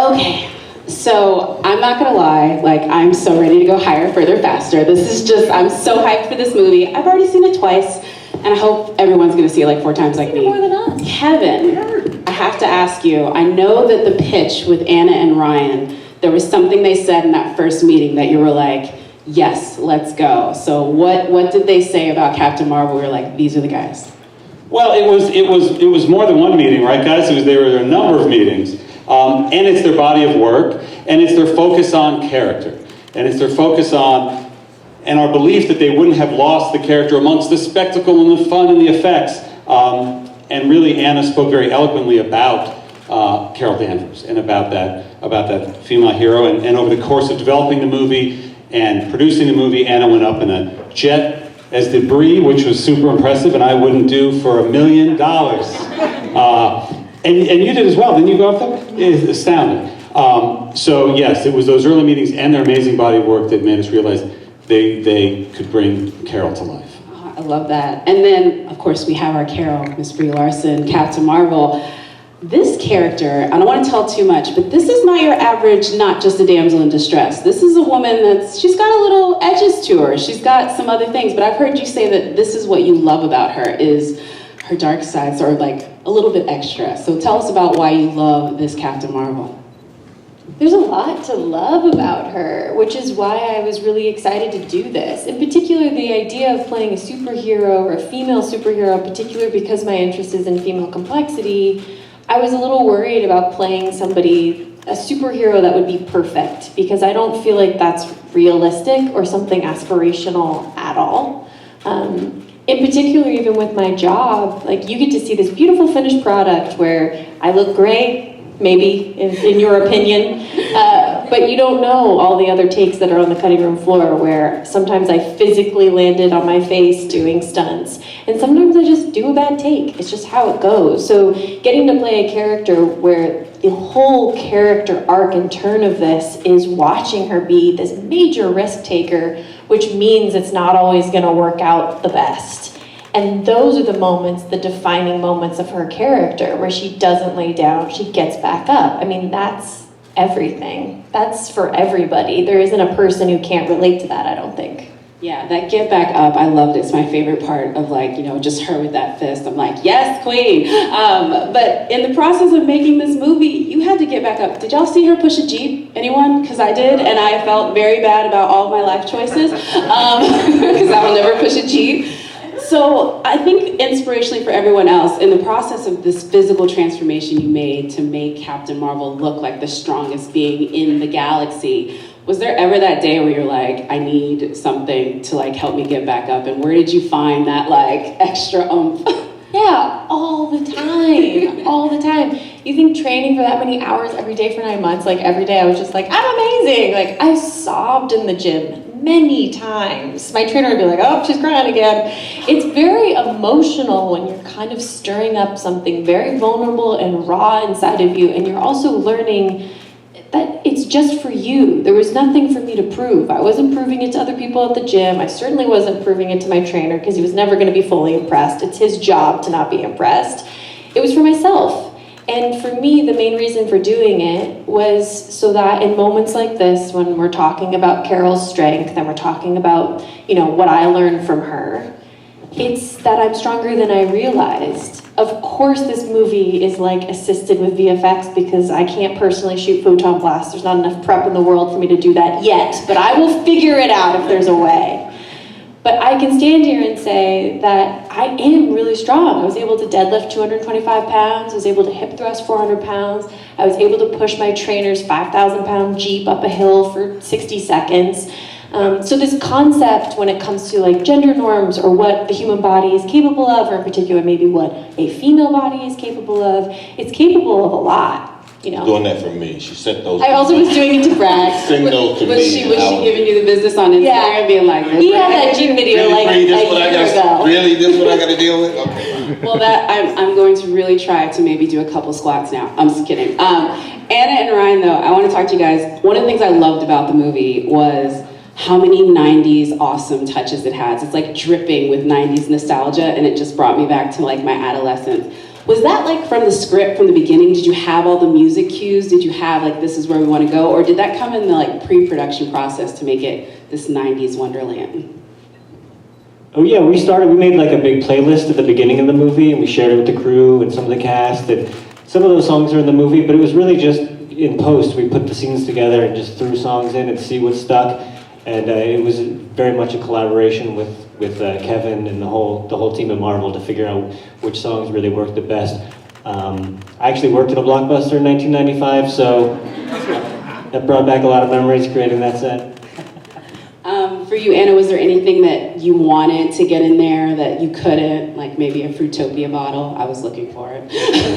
Okay, so I'm not gonna lie, like I'm so ready to go higher, further, faster. This is just, I'm so hyped for this movie. I've already seen it twice, and I hope everyone's gonna see it like 4 times like me. More than us. Kevin, I have to ask you, I know that the pitch with Anna and Ryan, there was something they said in that first meeting that you were like, yes, let's go. So what did they say about Captain Marvel? We were like, these are the guys. Well, it was more than one meeting, right, guys? There were a number of meetings. And it's their body of work, and it's their focus on character, and it's their focus on, and our belief that they wouldn't have lost the character amongst the spectacle and the fun and the effects. And really, Anna spoke very eloquently about Carol Danvers and about that female hero. And over the course of developing the movie and producing the movie, Anna went up in a jet, as did Brie, which was super impressive, and I wouldn't do for $1 million. And you did as well, didn't you go up there? It's astounding. So yes, it was those early meetings and their amazing body of work that made us realize they could bring Carol to life. Oh, I love that. And then, of course, we have our Carol, Miss Brie Larson, Captain Marvel. This character, I don't want to tell too much, but this is not your average, not just a damsel in distress. This is a woman she's got a little edges to her. She's got some other things, but I've heard you say that this is what you love about her, is her dark sides are like a little bit extra. So tell us about why you love this Captain Marvel. There's a lot to love about her, which is why I was really excited to do this. In particular, the idea of playing a superhero or a female superhero, in particular because my interest is in female complexity, I was a little worried about playing somebody, a superhero that would be perfect, because I don't feel like that's realistic or something aspirational at all. In particular, even with my job, like you get to see this beautiful finished product where I look great, maybe in your opinion, but you don't know all the other takes that are on the cutting room floor where sometimes I physically landed on my face doing stunts, and sometimes I just do a bad take. It's just how it goes. So getting to play a character where the whole character arc and turn of this is watching her be this major risk taker, which means it's not always going to work out the best. And those are the moments, the defining moments of her character, where she doesn't lay down, she gets back up. I mean, that's everything. That's for everybody. There isn't a person who can't relate to that, I don't think. Yeah, that get back up, I loved it. It's my favorite part of, like, you know, just her with that fist. I'm like, yes, queen. But in the process of making this movie, you had to get back up. Did y'all see her push a Jeep? Anyone? Because I did, and I felt very bad about all of my life choices, because I will never push a Jeep. So I think inspirationally for everyone else, in the process of this physical transformation you made to make Captain Marvel look like the strongest being in the galaxy, was there ever that day where you're like, I need something to like help me get back up? And where did you find that like extra oomph? Yeah, all the time, all the time. You think training for that many hours every day for 9 months, like every day I was just like, I'm amazing. Like I sobbed in the gym many times. My trainer would be like, oh, she's crying again. It's very emotional when you're kind of stirring up something very vulnerable and raw inside of you, and you're also learning that it's just for you. There was nothing for me to prove. I wasn't proving it to other people at the gym. I certainly wasn't proving it to my trainer because he was never going to be fully impressed. It's his job to not be impressed. It was for myself. And for me, the main reason for doing it was so that in moments like this, when we're talking about Carol's strength and we're talking about, you know, what I learned from her, it's that I'm stronger than I realized. Of course, this movie is like assisted with VFX because I can't personally shoot photon blasts. There's not enough prep in the world for me to do that yet, but I will figure it out if there's a way. But I can stand here and say that I am really strong. I was able to deadlift 225 pounds. I was able to hip thrust 400 pounds. I was able to push my trainer's 5,000 pound Jeep up a hill for 60 seconds. So this concept when it comes to like gender norms or what the human body is capable of, or in particular maybe what a female body is capable of, it's capable of a lot. You know. Doing that for me. She sent those. I also was doing it to brag. Send those to me. Was she giving you the business on Instagram, Yeah. being like, He had that Jeep video Really, like Brie, a this what I year got? ago. Really, this what I got to deal with? Okay. well, that I'm going to really try to maybe do a couple squats now. I'm just kidding. Anna and Ryan, though, I want to talk to you guys. One of the things I loved about the movie was how many 90s awesome touches it has. It's like dripping with 90s nostalgia, and it just brought me back to like my adolescence. Was that like from the script from the beginning? Did you have all the music cues? Did you have like, this is where we want to go? Or did that come in the like pre-production process to make it this 90s wonderland? Oh yeah, we made like a big playlist at the beginning of the movie, and we shared it with the crew and some of the cast, and some of those songs are in the movie, but it was really just in post. We put the scenes together and just threw songs in and see what stuck, and it was very much a collaboration with Kevin and the whole team at Marvel to figure out which songs really worked the best. I actually worked at a Blockbuster in 1995, so that brought back a lot of memories creating that set. For you, Anna, was there anything that you wanted to get in there that you couldn't? Like maybe a Fruitopia bottle? I was looking for it.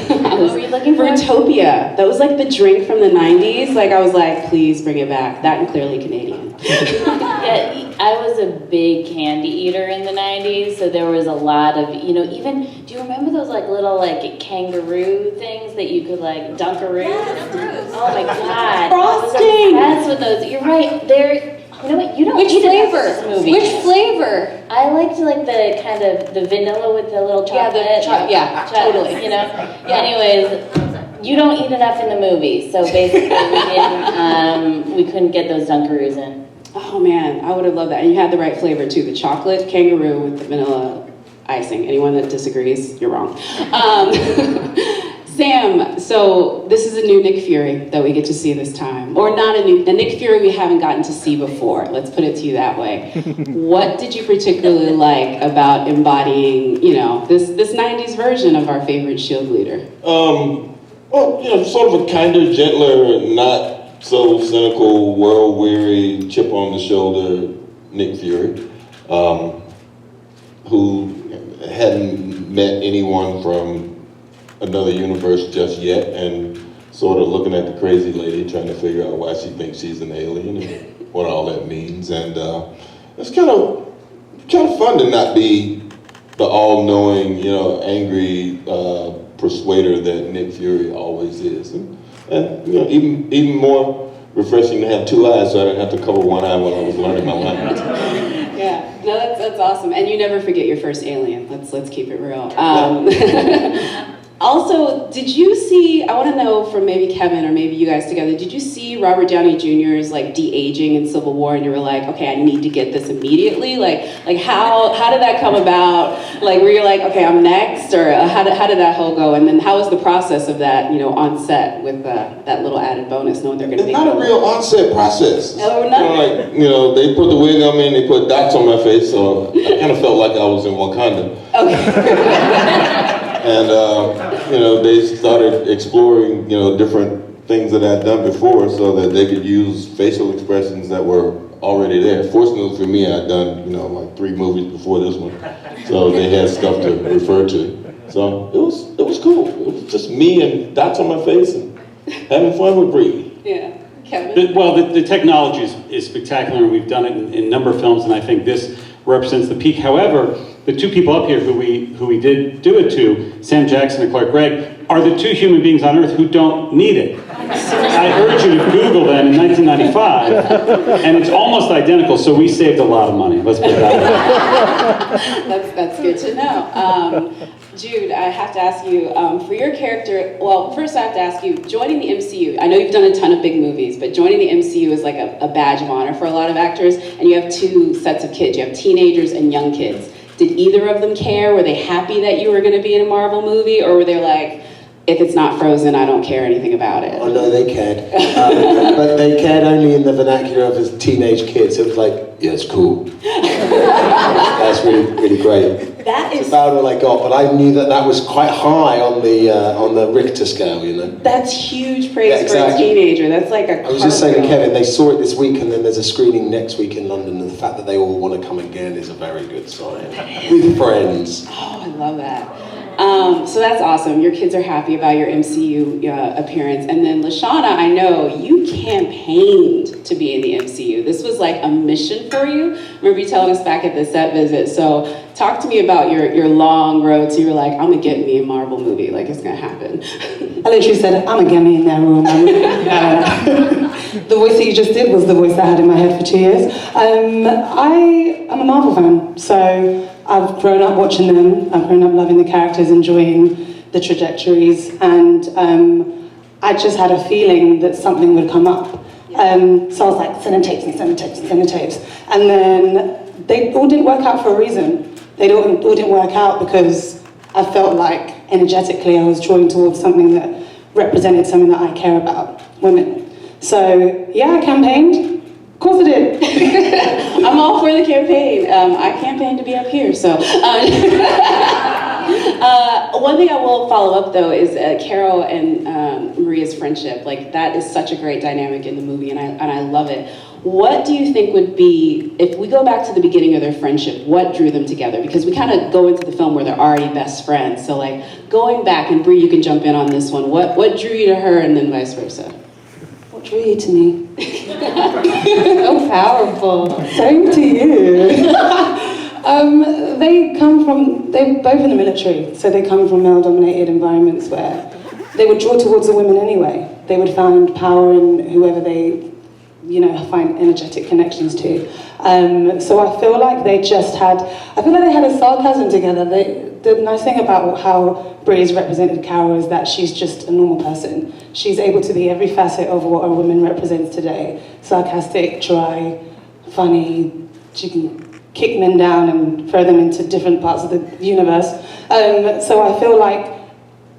What were you looking for? Fruitopia. That was like the drink from the 90s. Like I was like, please bring it back. That and Clearly Canadian. Yeah, I was a big candy eater in the 90s, so there was a lot of, even, do you remember those like little like kangaroo things that you could like Dunkaroos? Yes, oh my God. Frosting! That's what those, you're right, they're, you know what, you don't Which eat enough flavor? of this movie. Which flavor? I liked like the kind of the vanilla with the little chocolate. Totally. Anyways, you don't eat enough in the movie, so basically we couldn't get those Dunkaroos in. Oh man, I would have loved that. And you had the right flavor too. The chocolate kangaroo with the vanilla icing. Anyone that disagrees, you're wrong. Sam, so this is a new Nick Fury that we get to see this time. Or not a Nick Fury we haven't gotten to see before. Let's put it to you that way. What did you particularly like about embodying, this 90s version of our favorite SHIELD leader? Well, sort of a kinder, gentler, not so cynical, world-weary, chip on the shoulder Nick Fury, who hadn't met anyone from another universe just yet, and sort of looking at the crazy lady, trying to figure out why she thinks she's an alien and what all that means. And it's kind of fun to not be the all-knowing, angry persuader that Nick Fury always is. And even more refreshing to have two eyes, so I didn't have to cover one eye while I was learning my language. Yeah, no, that's awesome. And you never forget your first alien. Let's keep it real. Also, did you see, I want to know from maybe Kevin or maybe you guys together, did you see Robert Downey Jr.'s like de-aging in Civil War and you were like, okay, I need to get this immediately? Like how did that come about? Like were you like, okay, I'm next? Or how did that whole go? And then how was the process of that, on set with that little added bonus knowing they're going to It's make not a real on-set process. Oh, no? They put the wig on me and they put dots on my face, so I kind of felt like I was in Wakanda. Okay. And, they started exploring, different things that I'd done before so that they could use facial expressions that were already there. Fortunately for me, I'd done, like 3 movies before this one. So they had stuff to refer to. So it was cool. It was just me and dots on my face and having fun with Brie. Yeah. Kevin? The technology is spectacular, and we've done it in a number of films, and I think this represents the peak. However, the 2 people up here who we did do it to, Sam Jackson and Clark Gregg, are the 2 human beings on Earth who don't need it. I urge you to Google them in 1995, and it's almost identical, so we saved a lot of money. Let's put it that way. That's good to know. Jude, I have to ask you, for your character, well, first I have to ask you, joining the MCU, I know you've done a ton of big movies, but joining the MCU is like a badge of honor for a lot of actors, and you have 2 sets of kids. You have teenagers and young kids. Did either of them care? Were they happy that you were going to be in a Marvel movie, or were they like, if it's not Frozen, I don't care anything about it? Oh no, they cared. But they cared only in the vernacular of his teenage kids. It was like, yeah, it's cool. That's really, really great. That is It's about all I got, but I knew that was quite high on the Richter scale, That's huge praise Yeah, exactly. for a teenager. That's like a I was just saying to cartwheel. Kevin, they saw it this week and then there's a screening next week in London, and the fact that they all want to come again is a very good sign. With friends. Oh, I love that. So that's awesome. Your kids are happy about your MCU appearance. And then LaShawna, I know you campaigned to be in the MCU. This was like a mission for you. I remember you telling us back at the set visit. So talk to me about your long road. So you were like, I'm gonna get me a Marvel movie. Like it's gonna happen. I literally said, I'm gonna get me in that room. The voice that you just did was the voice that I had in my head for 2 years. I'm a Marvel fan, so I've grown up watching them. I've grown up loving the characters, enjoying the trajectories, and I just had a feeling that something would come up. So I was like, sending tapes and sending tapes and sending tapes. And then they all didn't work out for a reason. They all didn't work out because I felt like energetically I was drawing towards something that represented something that I care about, women. So yeah, I campaigned. Of course I did. I'm all for the campaign. I campaigned to be up here, so. One thing I will follow up though is Carol and Maria's friendship. Like that is such a great dynamic in the movie, and I love it. What do you think would be, if we go back to the beginning of their friendship, what drew them together? Because we kind of go into the film where they're already best friends. So like going back, and Brie, you can jump in on this one. What drew you to her, and then vice versa? What drew you to me? So powerful. Same to you. They're both in the military, so they come from male-dominated environments where they would draw towards the women anyway. They would find power in whoever they, find energetic connections to. So I feel like they had a sarcasm together. The nice thing about how Brie is represented Carol is that she's just a normal person. She's able to be every facet of what a woman represents today. Sarcastic, dry, funny. She can kick men down and throw them into different parts of the universe. So I feel like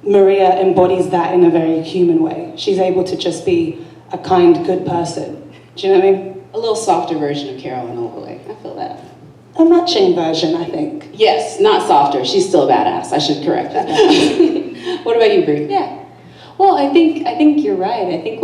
Maria embodies that in a very human way. She's able to just be a kind, good person. Do you know what I mean? A little softer version of Carol in a way. I feel that. A matching version, I think. Yes, not softer. She's still a badass. I should correct that. What about you, Brie? Yeah. Well, I think you're right. I think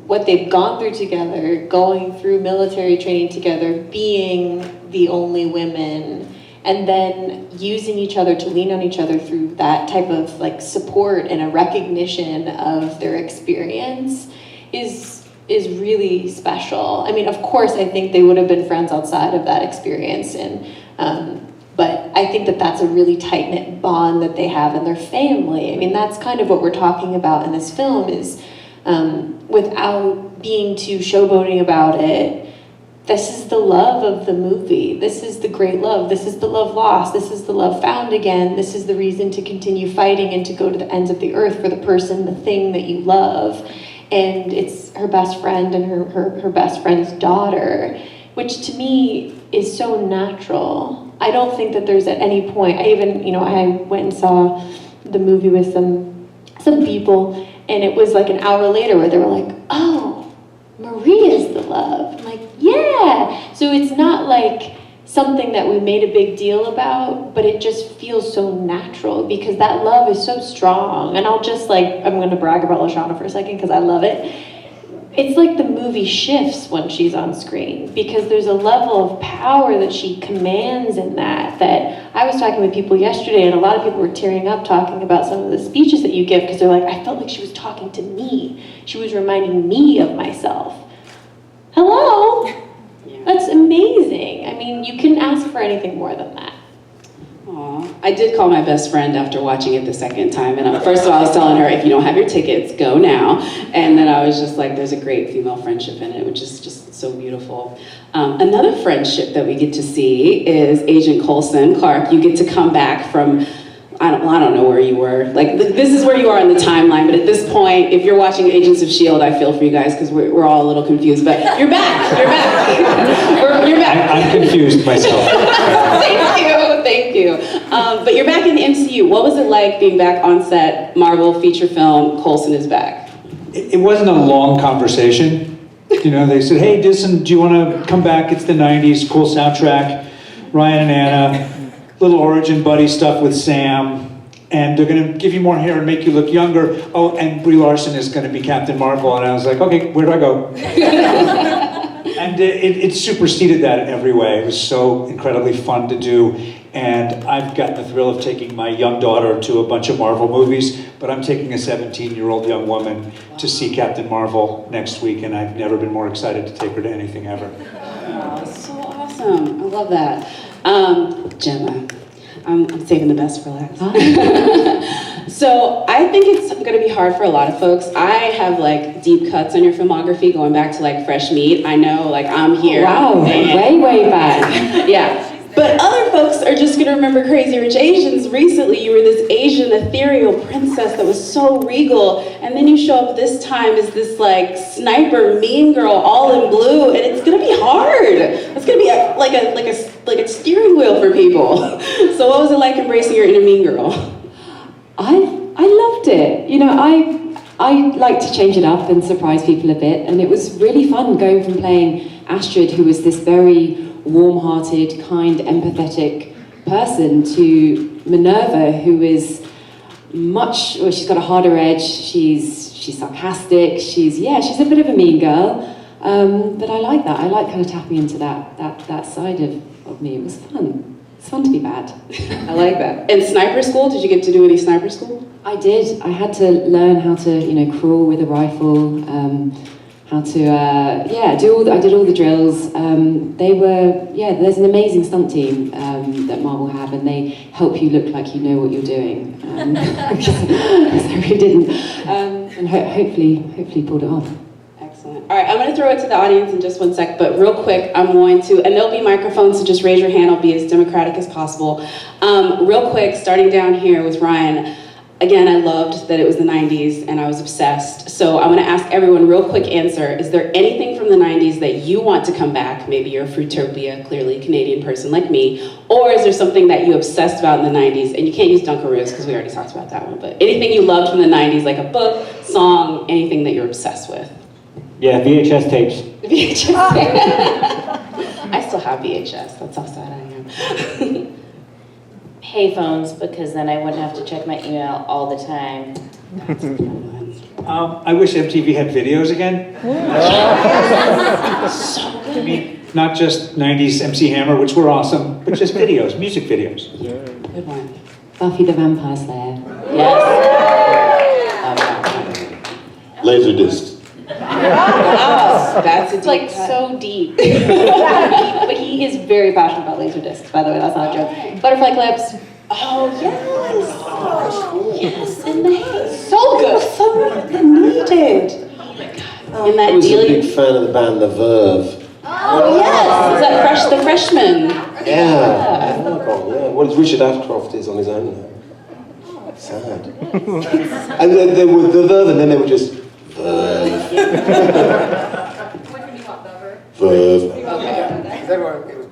what they've gone through together, going through military training together, being the only women, and then using each other to lean on each other through that type of like support and a recognition of their experience is really special. I mean, of course, I think they would have been friends outside of that experience, but I think that that's a really tight-knit bond that they have in their family. I mean, that's kind of what we're talking about in this film is, without being too showboating about it, this is the love of the movie. This is the great love. This is the love lost. This is the love found again. This is the reason to continue fighting and to go to the ends of the earth for the person, the thing that you love. And it's her best friend and her best friend's daughter, which to me is so natural. I don't think that there's at any point, I went and saw the movie with some people, and it was like an hour later where they were like, oh, Maria's the love. I'm like, yeah. So it's not like something that we made a big deal about, but it just feels so natural because that love is so strong. And I'm going to brag about Lashana for a second because I love it. It's like the movie shifts when she's on screen because there's a level of power that she commands in that I was talking with people yesterday, and a lot of people were tearing up talking about some of the speeches that you give because they're like, I felt like she was talking to me. She was reminding me of myself. Hello? Yeah. That's amazing. I mean, you couldn't ask for anything more than that. Aw. I did call my best friend after watching it the second time, and first of all I was telling her, if you don't have your tickets, go now. And then I was just like, there's a great female friendship in it, which is just so beautiful. Another friendship that we get to see is Agent Coulson. Clark, you get to come back from, I don't know where you were. Like, this is where you are in the timeline, but at this point, if you're watching Agents of S.H.I.E.L.D., I feel for you guys because we're all a little confused, but you're back, you're back. You're back. I'm confused myself. Thank you. But you're back in the MCU. What was it like being back on set, Marvel feature film, Coulson is back? It wasn't a long conversation. They said, hey, listen, do you want to come back? It's the 90s, cool soundtrack, Ryan and Anna, little origin buddy stuff with Sam, and they're going to give you more hair and make you look younger. Oh, and Brie Larson is going to be Captain Marvel. And I was like, okay, where do I go? And it superseded that in every way. It was so incredibly fun to do. And I've gotten the thrill of taking my young daughter to a bunch of Marvel movies, but I'm taking a 17-year-old young woman to see Captain Marvel next week, and I've never been more excited to take her to anything ever. Oh, so awesome. I love that. Gemma, I'm saving the best for last. So I think it's going to be hard for a lot of folks. I have like deep cuts on your filmography going back to like Fresh Meat. I know like I'm here. Wow, way back. Yeah. But other folks are just gonna remember Crazy Rich Asians. Recently, you were this Asian ethereal princess that was so regal, and then you show up this time as this like sniper mean girl, all in blue, and it's gonna be hard. It's gonna be like a steering wheel for people. So what was it like embracing your inner mean girl? I loved it. You know, I like to change it up and surprise people a bit, and it was really fun going from playing Astrid, who was this very warm-hearted, kind, empathetic person, to Minerva, who is she's got a harder edge, she's sarcastic, she's a bit of a mean girl, but I like that. I like kind of tapping into that side of me. It was fun. It's fun to be bad. I like that. In sniper school, did you get to do any sniper school? I did. I had to learn how to, crawl with a rifle, how to, I did all the drills. There's an amazing stunt team that Marvel have, and they help you look like you know what you're doing. Because I really didn't. And hopefully pulled it off. Excellent. All right, I'm going to throw it to the audience in just one sec, but real quick, I'm going to, and there'll be microphones, so just raise your hand. I'll be as democratic as possible. Real quick, starting down here with Ryan. Again, I loved that it was the 90s and I was obsessed. So I'm gonna ask everyone real quick answer. Is there anything from the 90s that you want to come back? Maybe you're a Fruitopia, clearly a Canadian person like me. Or is there something that you obsessed about in the 90s? And you can't use Dunkaroos because we already talked about that one. But anything you loved from the 90s, like a book, song, anything that you're obsessed with? Yeah, VHS tapes. VHS. I still have VHS. That's how sad I am. Payphones, because then I wouldn't have to check my email all the time. I wish MTV had videos again. I mean, not just 90s MC Hammer, which were awesome, but just videos, music videos. Good one. Buffy the Vampire Slayer. Yes. Laser discs. Oh, that's It's like so deep. But he is very passionate about laser discs, by the way, that's not a joke. Butterfly clips. Oh, yes. Yes, in the head. So good. So needed. Oh my God. In I that was a dealing. big fan of the band The Verve. Oh, yes. Is that the freshman? Yeah. Yeah. What Richard Ashcroft is on his own now. Sad. And then they were The Verve, and then they were just Verve. Verve.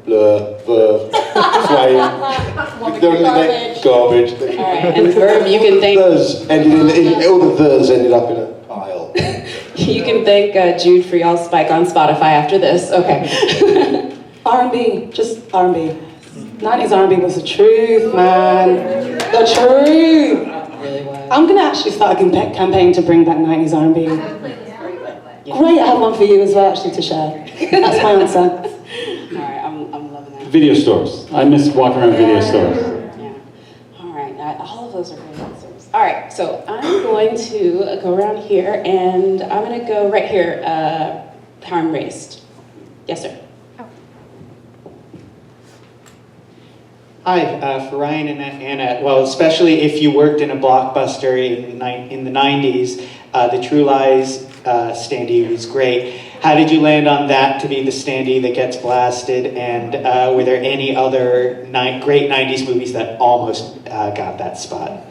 Blur. Verve. Flame. Garbage. All right, and Verve, you can thank All the Verves ended up in a pile. you can thank Jude for y'all's spike on Spotify after this. Okay. R&B, just R&B. 90s R&B was the truth, man. The truth. Really was. I'm gonna actually start a campaign to bring back 90s R&B. Great, I have one for you as well, actually, to share. That's my answer. All right, I'm loving that. Video stores. I miss walking around video stores. Yeah. All right, all of those are great answers. All right, so I'm going to go around here, and I'm going to go right here, how I'm raised. Yes, sir. Hi, for Ryan and Anna. Well, especially if you worked in a blockbuster in the 90s, the True Lies standee was great. How did you land on that to be the standee that gets blasted? And were there any other great 90s movies that almost got that spot?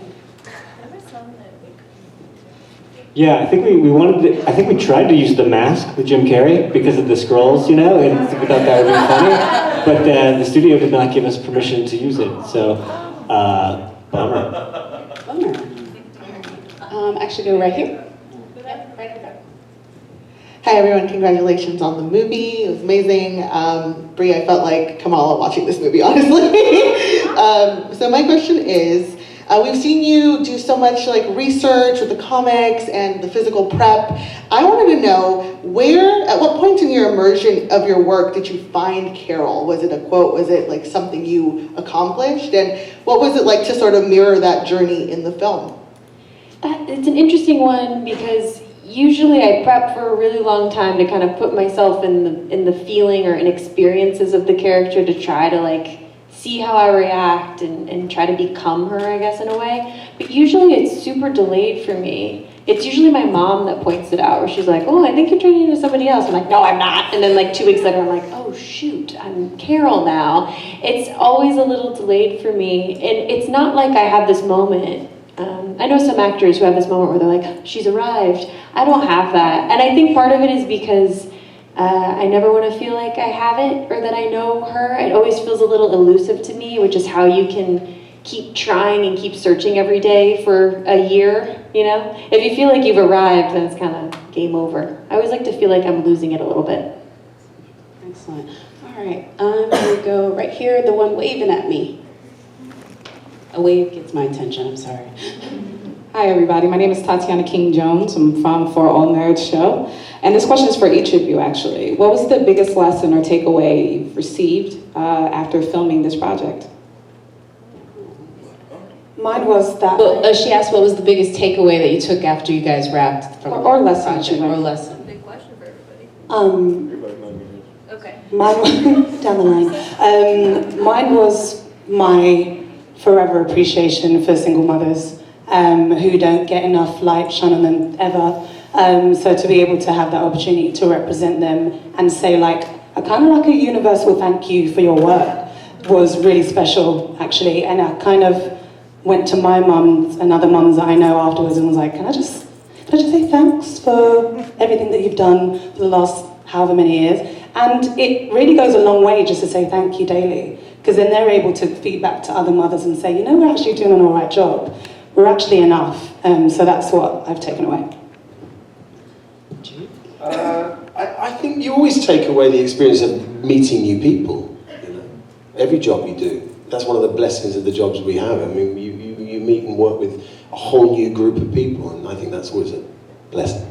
Yeah, I think I think we tried to use The Mask with Jim Carrey because of the scrolls, and we thought that would be funny. But the studio did not give us permission to use it, so bummer. Actually, go right here. Yep, right here. Hi everyone, congratulations on the movie. It was amazing. Brie, I felt like Kamala watching this movie, honestly. So my question is, we've seen you do so much research with the comics and the physical prep. I wanted to know at what point in your immersion of your work did you find Carol? Was it a quote? Was it something you accomplished? And what was it like to sort of mirror that journey in the film? It's an interesting one because usually I prep for a really long time to kind of put myself in the feeling or in experiences of the character to try to see see how I react and try to become her, I guess, in a way. But usually it's super delayed for me. It's usually my mom that points it out, where she's like, oh, I think you're turning into somebody else. I'm like, no, I'm not. And then like 2 weeks later, I'm like, oh shoot, I'm Carol now. It's always a little delayed for me. And it's not like I have this moment. I know some actors who have this moment where they're like, she's arrived. I don't have that. And I think part of it is because I never want to feel like I have it or that I know her. It always feels a little elusive to me, which is how you can keep trying and keep searching every day for a year, you know? If you feel like you've arrived, then it's kind of game over. I always like to feel like I'm losing it a little bit. Excellent. All right, I'm gonna go right here, the one waving at me. A wave gets my attention, I'm sorry. Hi everybody, my name is Tatiana King-Jones. I'm from For All Nerds show. And this question is for each of you actually. What was the biggest lesson or takeaway you've received after filming this project? Mine was that... Well, she asked what was the biggest takeaway that you took after you guys wrapped from or lesson, project, or lesson. Big question for everybody. Okay. Mine, down the line. Mine was my forever appreciation for single mothers who don't get enough light shone on them ever. So to be able to have that opportunity to represent them and say like, a kind of like a universal thank you for your work was really special actually. And I kind of went to my mums and other mums that I know afterwards and was like, can I just say thanks for everything that you've done for the last however many years? And it really goes a long way just to say thank you daily, because then they're able to feed back to other mothers and say, you know, we're actually doing an all right job. We're actually enough. So that's what I've taken away. I think you always take away the experience of meeting new people. You know, every job you do. That's one of the blessings of the jobs we have. I mean, you meet and work with a whole new group of people, and I think that's always a blessing.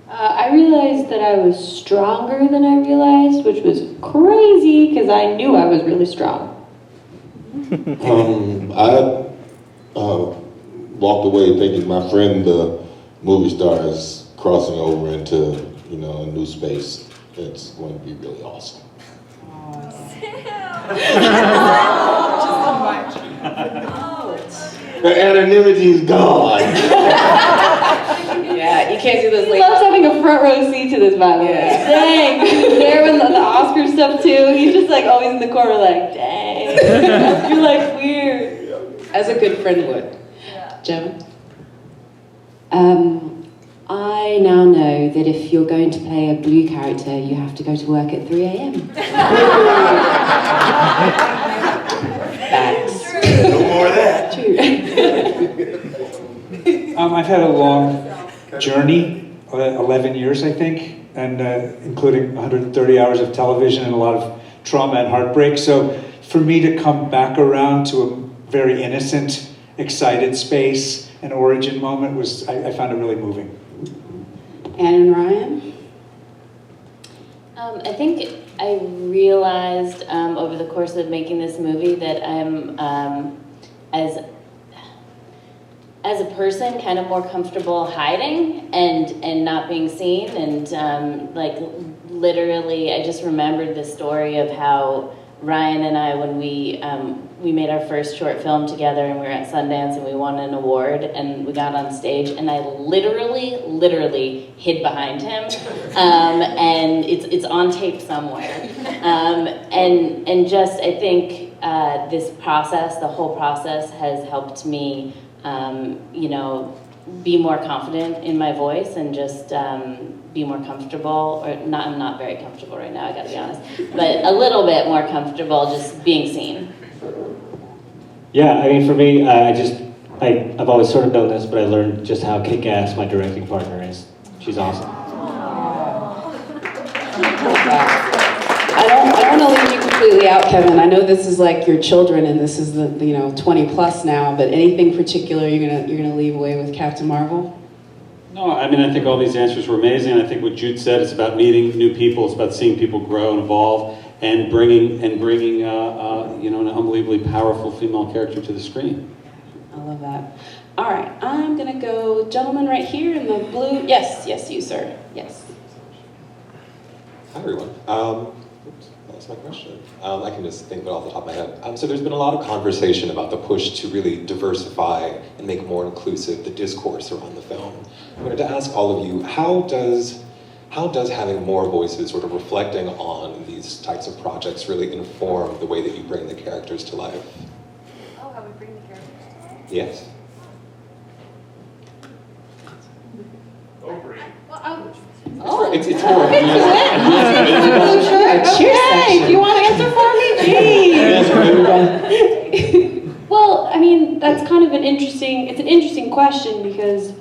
I realized that I was stronger than I realized, which was crazy because I knew I was really strong. I walked away thinking my friend, the movie star, is crossing over into, you know, a new space. It's going to be really awesome. The anonymity is gone. Yeah, you can't do those He late. loves having a front row seat to this, by the way. Dang. There with the Oscar stuff too. He's just like always in the corner like, dang. You're like weird. As a good friend would. Gemma? I now know that if you're going to play a blue character, you have to go to work at 3 a.m. Facts. No more of that. True. I've had a long journey, 11 years I think, and including 130 hours of television and a lot of trauma and heartbreak. So for me to come back around to a very innocent, excited space, an origin moment, I found it really moving. Anne and Ryan? I think I realized over the course of making this movie that I'm, as a person, kind of more comfortable hiding and not being seen. And like literally, I just remembered the story of how Ryan and I, when we made our first short film together and we were at Sundance and we won an award and we got on stage and I literally hid behind him. And it's on tape somewhere. And just, I think this process, the whole process has helped me, you know, be more confident in my voice and just be more comfortable, or not, I'm not very comfortable right now, I gotta be honest, but a little bit more comfortable just being seen. Yeah, I mean, for me, I've always sort of known this, but I learned just how kick-ass my directing partner is. She's awesome. I don't want to leave you completely out, Kevin. I know this is like your children, and this is the 20 plus now. But anything particular you're gonna leave away with Captain Marvel? No, I mean, I think all these answers were amazing. I think what Jude said, it's about meeting new people. It's about seeing people grow and evolve, and bringing an unbelievably powerful female character to the screen. I love that. All right, I'm gonna go gentleman right here in the blue. Yes, you, sir. Yes. Hi, everyone. ask my question. I can just think of it off the top of my head. So there's been a lot of conversation about the push to really diversify and make more inclusive the discourse around the film. I wanted to ask all of you, how does having more voices sort of reflecting on these types of projects really inform the way that you bring the characters to life? Oh, how we bring the characters to life? Yes? Oh, it's more. Okay, do you want to answer for me? Jeez. Well, I mean, that's kind of an interesting question because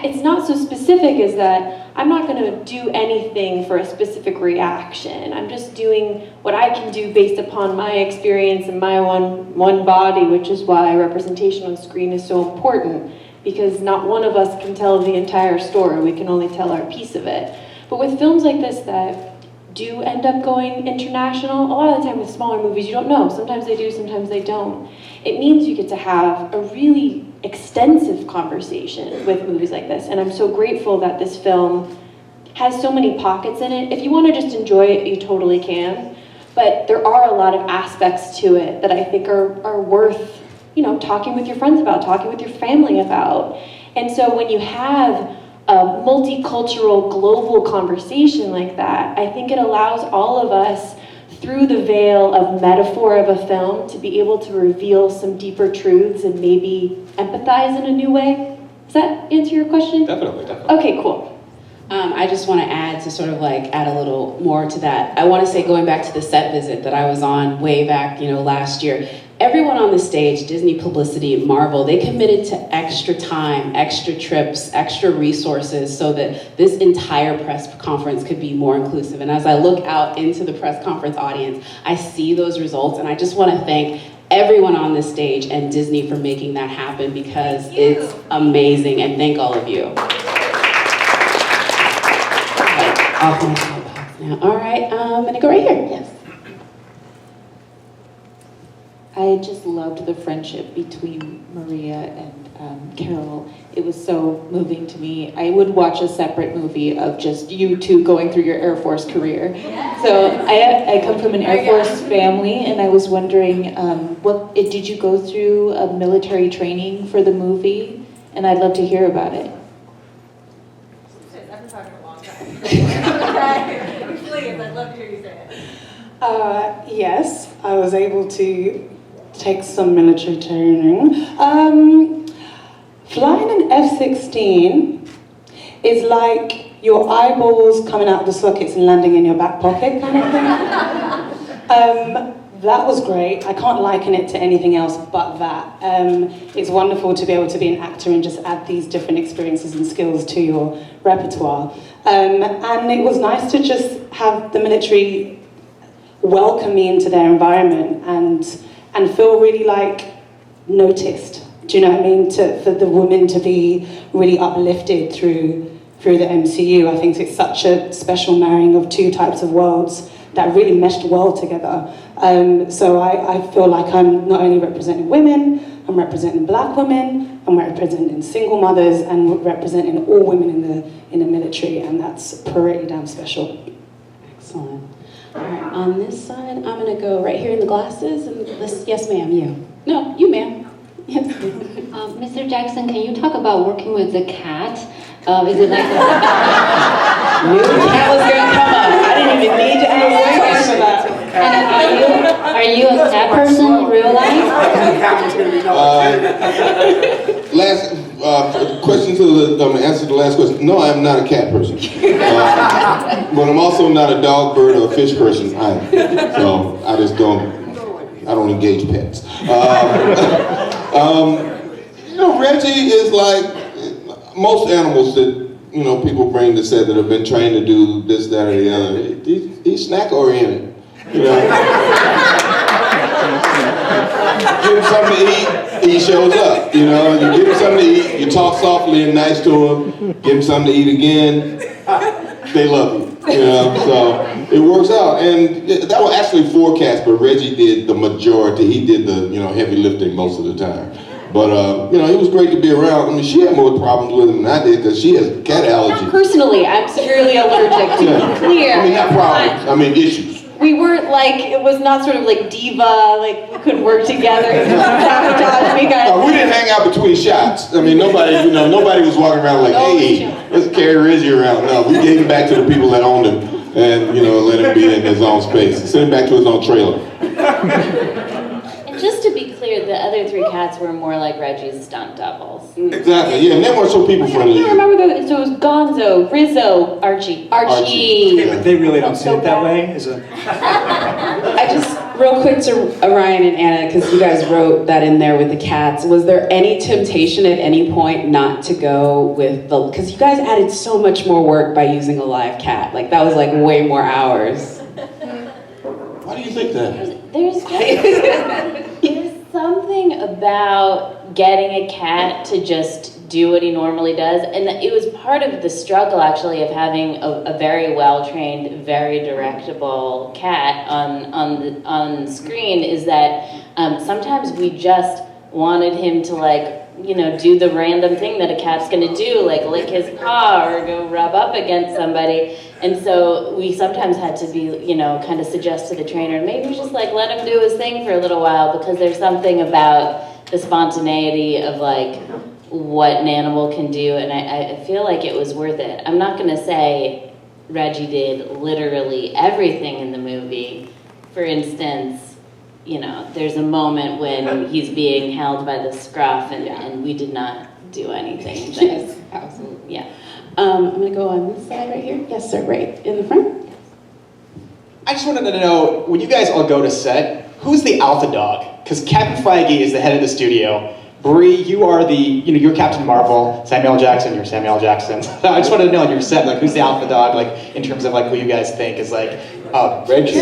it's not so specific as that I'm not going to do anything for a specific reaction. I'm just doing what I can do based upon my experience and my one body, which is why representation on screen is so important, because not one of us can tell the entire story. We can only tell our piece of it. But with films like this that do end up going international, a lot of the time with smaller movies, you don't know. Sometimes they do, sometimes they don't. It means you get to have a really extensive conversation with movies like this. And I'm so grateful that this film has so many pockets in it. If you want to just enjoy it, you totally can. But there are a lot of aspects to it that I think are worth, talking with your friends about, talking with your family about. And so when you have a multicultural global conversation like that, I think it allows all of us, through the veil of metaphor of a film, to be able to reveal some deeper truths and maybe empathize in a new way. Does that answer your question? Definitely. Okay, cool. I just want to add a little more to that. I want to say, going back to the set visit that I was on way back, last year, everyone on the stage, Disney Publicity, Marvel, they committed to extra time, extra trips, extra resources so that this entire press conference could be more inclusive. And as I look out into the press conference audience, I see those results, and I just want to thank everyone on this stage and Disney for making that happen, because it's amazing, and thank all of you. Off my soapbox now. All right, I'm gonna go right here. Yes. I just loved the friendship between Maria and Carol. It was so moving to me. I would watch a separate movie of just you two going through your Air Force career. So I come from an Air Force family, and I was wondering, did you go through a military training for the movie? And I'd love to hear about it. I've been talking a long time. Please, I'd love to hear you say it. Yes, I was able to take some military training. Flying an F-16 is like your eyeballs coming out of the sockets and landing in your back pocket kind of thing. That was great. I can't liken it to anything else but that. It's wonderful to be able to be an actor and just add these different experiences and skills to your repertoire. And it was nice to just have the military welcome me into their environment and feel really noticed. Do you know what I mean? For the women to be really uplifted through the MCU. I think it's such a special marrying of two types of worlds that really meshed well together. So I feel like I'm not only representing women, I'm representing Black women, I'm representing single mothers, and representing all women in the military, and that's pretty damn special. Excellent. All right, on this side, I'm gonna go right here in the glasses, and yes, ma'am, you. No, you, ma'am. Yes, ma'am. Mr. Jackson, can you talk about working with the cat? Is it like knew the cat was gonna come up. I didn't even need to ask for that. And are you a cat person in real life? Answer the last question. No, I'm not a cat person. But I'm also not a dog, bird, or fish person either. So I just don't engage pets. Reggie is like most animals that people bring to set that have been trained to do this, that, or the other. He's snack oriented. Give him something to eat, he shows up. You give him something to eat, you talk softly and nice to him, give him something to eat again, they love you. So it works out. And that was actually forecast, but Reggie did the majority. He did the heavy lifting most of the time. But he was great to be around. I mean, she had more problems with him than I did because she has cat allergies. Personally, I'm severely allergic to be clear. I mean, not problems. I mean, issues. we weren't like, it was not sort of like diva, like we could work together. Sabotage me kind of We didn't hang out between shots. I mean, nobody was walking around like, hey, let's carry Reggie around. No, we gave him back to the people that owned him and, let him be in his own space. Send him back to his own trailer. And just to be clear, the other three cats were more like Reggie's stunt doubles. Exactly, yeah, and they weren't so people friendly. I remember that, so it was Gonzo, Rizzo, Archie. Yeah, but they really don't see it that way. I just, real quick to Ryan and Anna, because you guys wrote that in there with the cats, was there any temptation at any point not to go with the, because you guys added so much more work by using a live cat, like that was like way more hours. Why do you think that? There's something about getting a cat to just do what he normally does, and it was part of the struggle actually of having a very well-trained, very directable cat on screen, is that sometimes we just wanted him to do the random thing that a cat's gonna do, like lick his paw or go rub up against somebody. And so we sometimes had to be, kind of suggest to the trainer, maybe just let him do his thing for a little while, because there's something about the spontaneity of what an animal can do, and I feel like it was worth it. I'm not gonna say Reggie did literally everything in the movie. For instance, there's a moment when he's being held by the scruff and we did not do anything. Yes, absolutely. Yeah. I'm gonna go on this side right here. Yes, sir, right in the front. I just wanted to know, when you guys all go to set, who's the alpha dog? Because Kevin Feige is the head of the studio. Brie, you are you're Captain Marvel. Samuel Jackson, you're Samuel Jackson. I just wanted to know on your set, who's the alpha dog, in terms of who you guys think is Reggie. Reggie.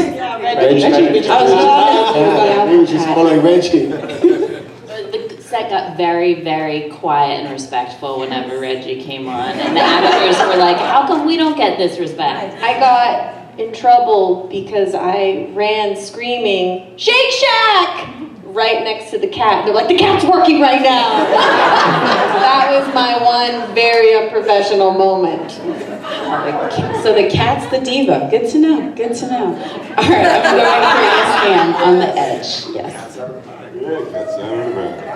We were just following Reggie. The set got very, very quiet and respectful whenever Reggie came on, and the actors were like, how come we don't get this respect? I got in trouble because I ran screaming, Shake Shack! Right next to the cat. They're like, the cat's working right now. That was my one very unprofessional moment. So the cat's the diva. Good to know. Good to know. All right, I'm going for yes hand on the edge. Yes.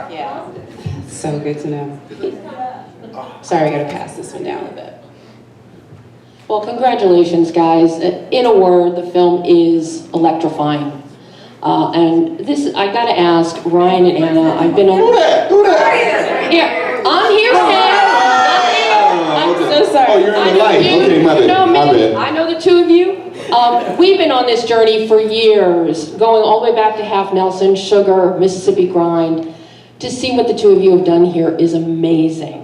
Yeah. So good to know. Sorry, I gotta pass this one down a bit. Well, congratulations, guys. In a word, the film is electrifying. And this, I gotta ask Ryan and Anna, I've been on... Who that? Here, I'm here, I'm so sorry. Oh, you're in the light. Okay, my bad. I know the two of you. We've been on this journey for years, going all the way back to Half Nelson, Sugar, Mississippi Grind. To see what the two of you have done here is amazing.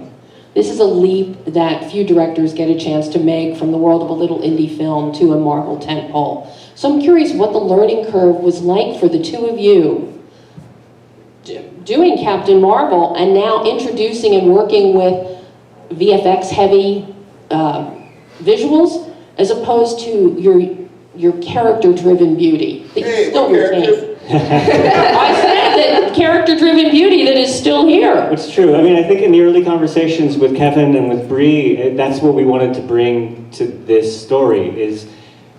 This is a leap that few directors get a chance to make from the world of a little indie film to a Marvel tentpole. So I'm curious what the learning curve was like for the two of you doing Captain Marvel and now introducing and working with VFX heavy visuals as opposed to your character driven beauty that you still retain. I said that character-driven beauty that is still here. It's true. I mean, I think in the early conversations with Kevin and with Brie, that's what we wanted to bring to this story is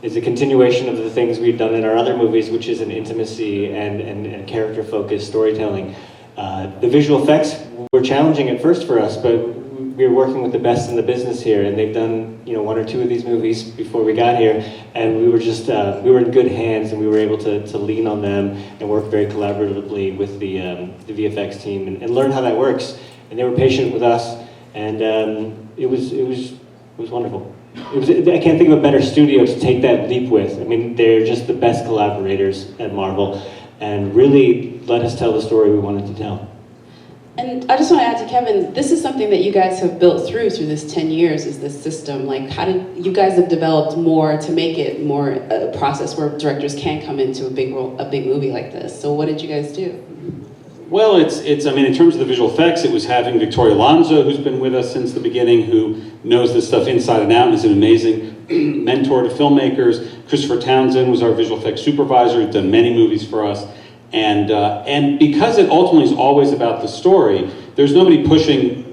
a continuation of the things we've done in our other movies, which is an intimacy and character-focused storytelling. The visual effects were challenging at first for us, but we were working with the best in the business here, and they've done one or two of these movies before we got here, and we were just we were in good hands, and we were able to lean on them and work very collaboratively with the VFX team and learn how that works. And they were patient with us, and it was wonderful. I can't think of a better studio to take that leap with. I mean, they're just the best collaborators at Marvel, and really let us tell the story we wanted to tell. And I just want to add to Kevin, this is something that you guys have built through this 10 years, is this system. How did you guys have developed more to make it more a process where directors can come into a big movie like this? So what did you guys do? Well, I mean, in terms of the visual effects, it was having Victoria Alonso, who's been with us since the beginning, who knows this stuff inside and out and is an amazing mentor to filmmakers. Christopher Townsend was our visual effects supervisor, who's done many movies for us. And because it ultimately is always about the story, there's nobody pushing.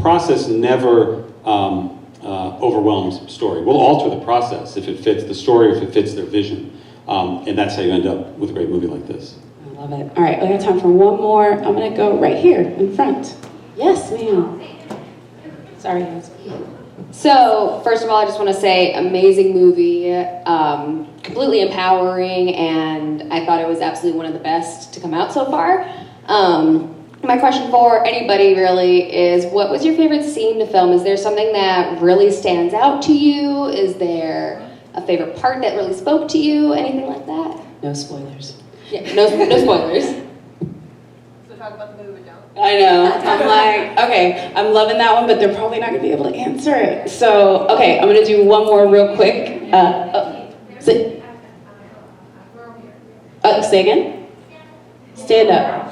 Process never overwhelms story. We'll alter the process if it fits the story or if it fits their vision. And that's how you end up with a great movie like this. I love it. All right, we got time for one more. I'm gonna go right here in front. Yes, ma'am. Sorry, guys. So, first of all, I just want to say, amazing movie, completely empowering, and I thought it was absolutely one of the best to come out so far. My question for anybody really is, what was your favorite scene to film? Is there something that really stands out to you? Is there a favorite part that really spoke to you? Anything like that? No spoilers. Yeah, no spoilers. So talk about the movie, don't. I know. I'm like, okay, I'm loving that one, but they're probably not gonna be able to answer it. So, okay, I'm gonna do one more real quick. Say again? Stand up.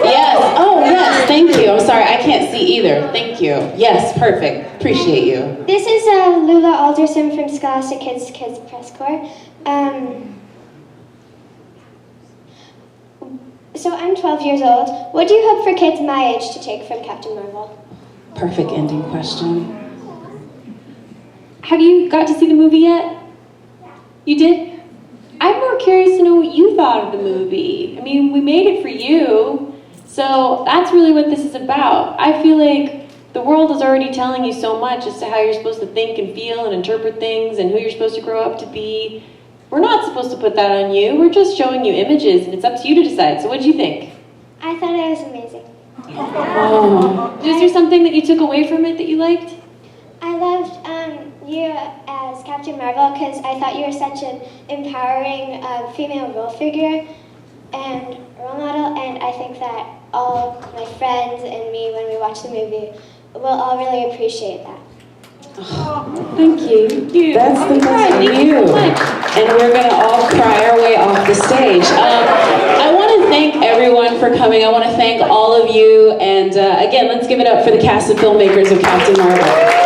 Yes. Oh, yes. Thank you. I'm sorry. I can't see either. Thank you. Yes. Perfect. Appreciate you. This is Lula Alderson from Scholastic Kids Press Corps. So I'm 12 years old. What do you hope for kids my age to take from Captain Marvel? Perfect ending question. Have you got to see the movie yet? You did? I'm more curious to know what you thought of the movie. I mean, we made it for you, so that's really what this is about. I feel like the world is already telling you so much as to how you're supposed to think and feel and interpret things and who you're supposed to grow up to be. We're not supposed to put that on you. We're just showing you images, and it's up to you to decide. So what did you think? I thought it was amazing. Oh. Is there something that you took away from it that you liked? I loved you as Captain Marvel because I thought you were such an empowering female role figure and role model, and I think that all of my friends and me, when we watch the movie, will all really appreciate that. Thank you. That's the best for you. And we're going to all cry our way off the stage. I want to thank everyone for coming. I want to thank all of you. And again, let's give it up for the cast and filmmakers of Captain Marvel.